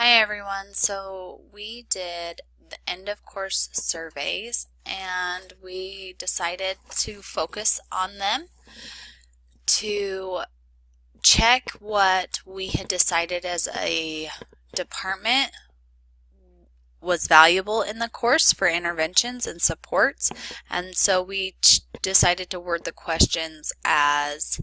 Hi everyone, so we did the end of course surveys and we decided to focus on them to check what we had decided as a department was valuable in the course for interventions and supports, and so we decided to word the questions as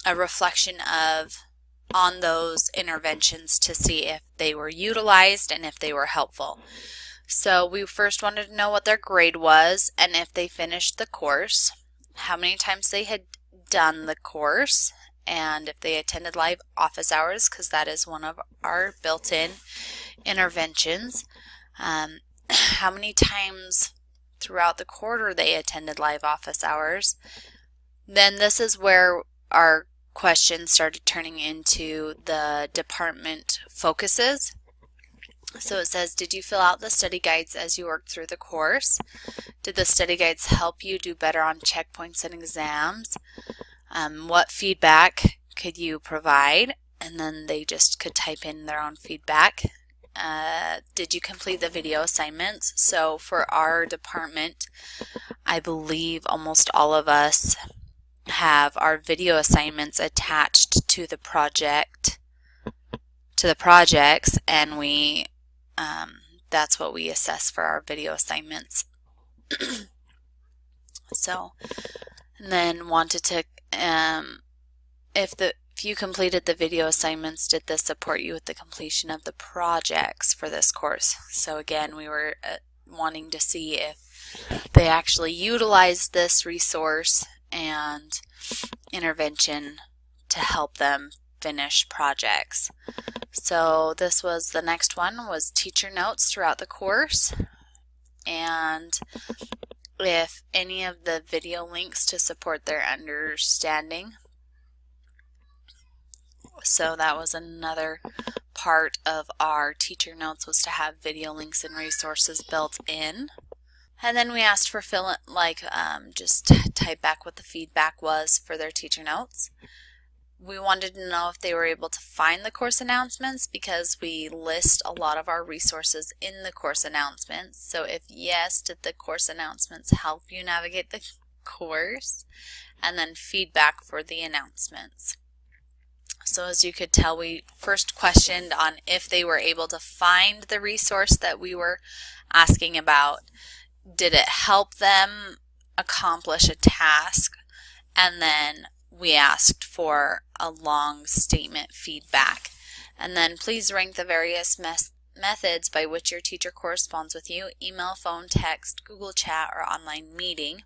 a reflection of on those interventions to see if they were utilized and if they were helpful. So we first wanted to know what their grade was and if they finished the course, how many times they had done the course, and if they attended live office hours, because that is one of our built-in interventions. How many times throughout the quarter they attended live office hours. Then this is where our questions started turning into the department focuses. So it says, did you fill out the study guides as you worked through the course? Did the study guides help you do better on checkpoints and exams? What feedback could you provide? And then they just could type in their own feedback. Did you complete the video assignments? So for our department, I believe almost all of us have our video assignments attached to the projects, and we that's what we assess for our video assignments. So, and then wanted to if you completed the video assignments, did this support you with the completion of the projects for this course? So again, we were wanting to see if they actually utilized this resource and intervention to help them finish projects. So this was the next one, was teacher notes throughout the course, and if any of the video links to support their understanding. So that was another part of our teacher notes, was to have video links and resources built in. And then we asked for just type back what the feedback was for their teacher notes. We wanted to know if they were able to find the course announcements, because we list a lot of our resources in the course announcements. So if yes, did the course announcements help you navigate the course? And then feedback for the announcements. So as you could tell, we first questioned on if they were able to find the resource that we were asking about. Did it help them accomplish a task? And then we asked for a long statement feedback. And then please rank the various methods by which your teacher corresponds with you: email, phone, text, Google Chat, or online meeting.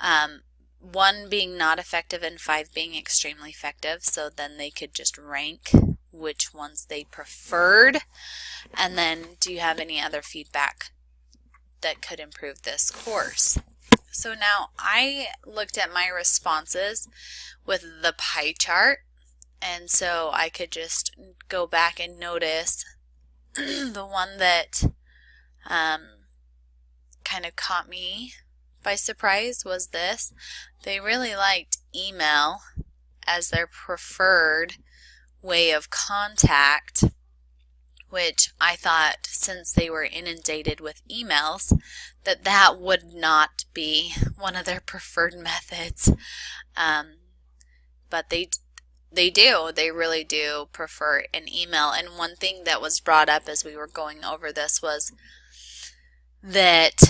1 being not effective and 5 being extremely effective. So then they could just rank which ones they preferred. And then, do you have any other feedback that could improve this course? So now I looked at my responses with the pie chart, and so I could just go back and notice the one that kind of caught me by surprise was this. They really liked email as their preferred way of contact, which I thought, since they were inundated with emails, that would not be one of their preferred methods. But they really do prefer an email. And one thing that was brought up as we were going over this was that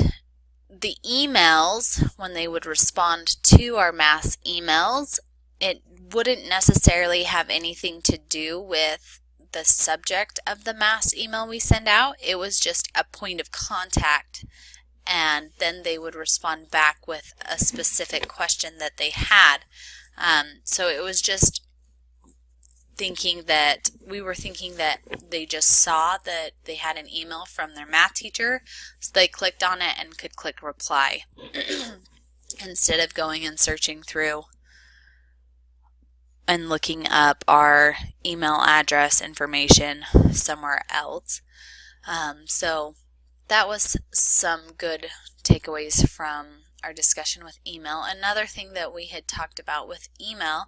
the emails, when they would respond to our mass emails, it wouldn't necessarily have anything to do with the subject of the mass email we send out. It was just a point of contact, and then they would respond back with a specific question that they had. So it was just we were thinking that they just saw that they had an email from their math teacher, so they clicked on it and could click reply instead of going and searching through and looking up our email address information somewhere else. So that was some good takeaways from our discussion with email. Another thing that we had talked about with email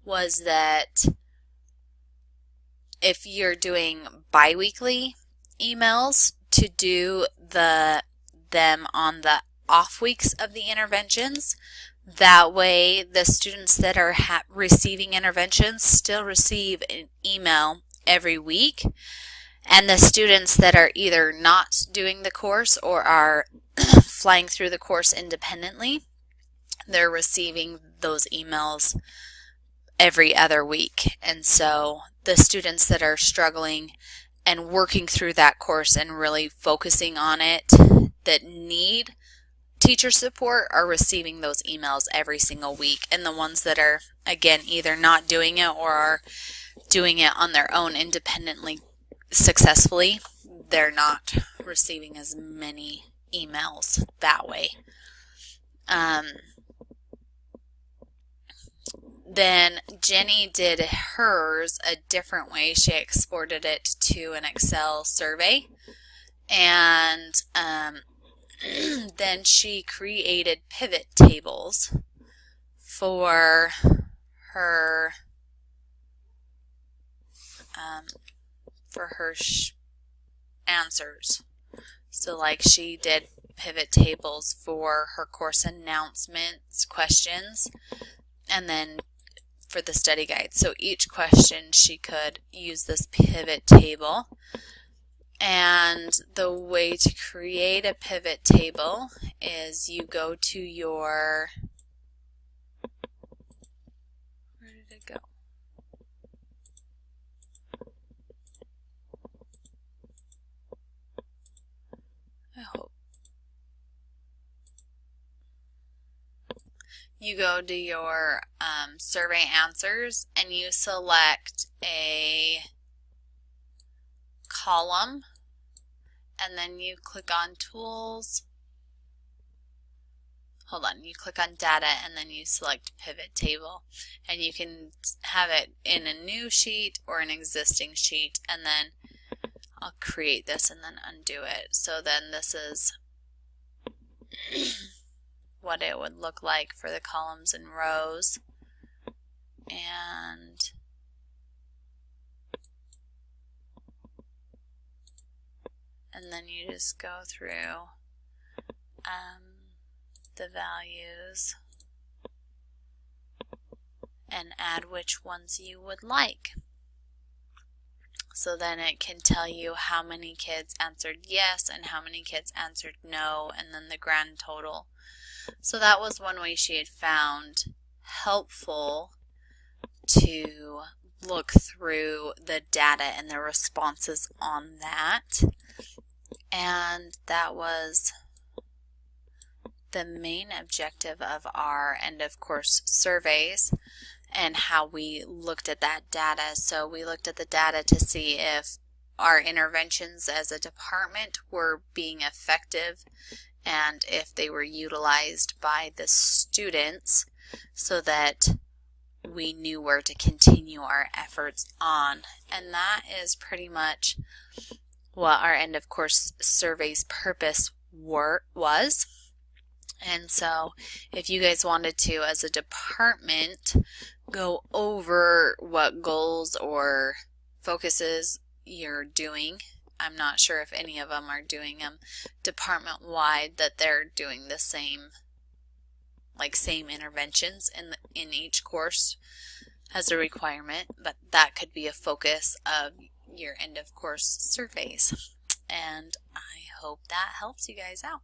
was that if you're doing bi-weekly emails, to do them on the off weeks of the interventions. That way the students that are receiving interventions still receive an email every week, and the students that are either not doing the course or are flying through the course independently, they're receiving those emails every other week. And so the students that are struggling and working through that course and really focusing on it, that need teacher support, are receiving those emails every single week. And the ones that are, again, either not doing it or are doing it on their own independently successfully, they're not receiving as many emails that way. Then Jenny did hers a different way. She exported it to an Excel survey, and then she created pivot tables for her answers. So like she did pivot tables for her course announcements questions, and then for the study guide. So each question she could use this pivot table. And the way to create a pivot table is you go to your, where did it go? I hope. You go to your survey answers and you select a column, and then you click on tools. Hold on, you click on data and then you select pivot table, and you can have it in a new sheet or an existing sheet. And then I'll create this and then undo it. So then this is what it would look like for the columns and rows. And then you just go through the values and add which ones you would like. So then it can tell you how many kids answered yes and how many kids answered no, and then the grand total. So that was one way she had found helpful to look through the data and the responses on that. And that was the main objective of our end of course surveys and how we looked at that data. So we looked at the data to see if our interventions as a department were being effective and if they were utilized by the students, so that we knew where to continue our efforts on. And that is pretty much what our end of course survey's purpose was. And so if you guys wanted to, as a department, go over what goals or focuses you're doing, I'm not sure if any of them are doing them department-wide, that they're doing the same, like same interventions in each course as a requirement, but that could be a focus of your end of course surveys. And I hope that helps you guys out.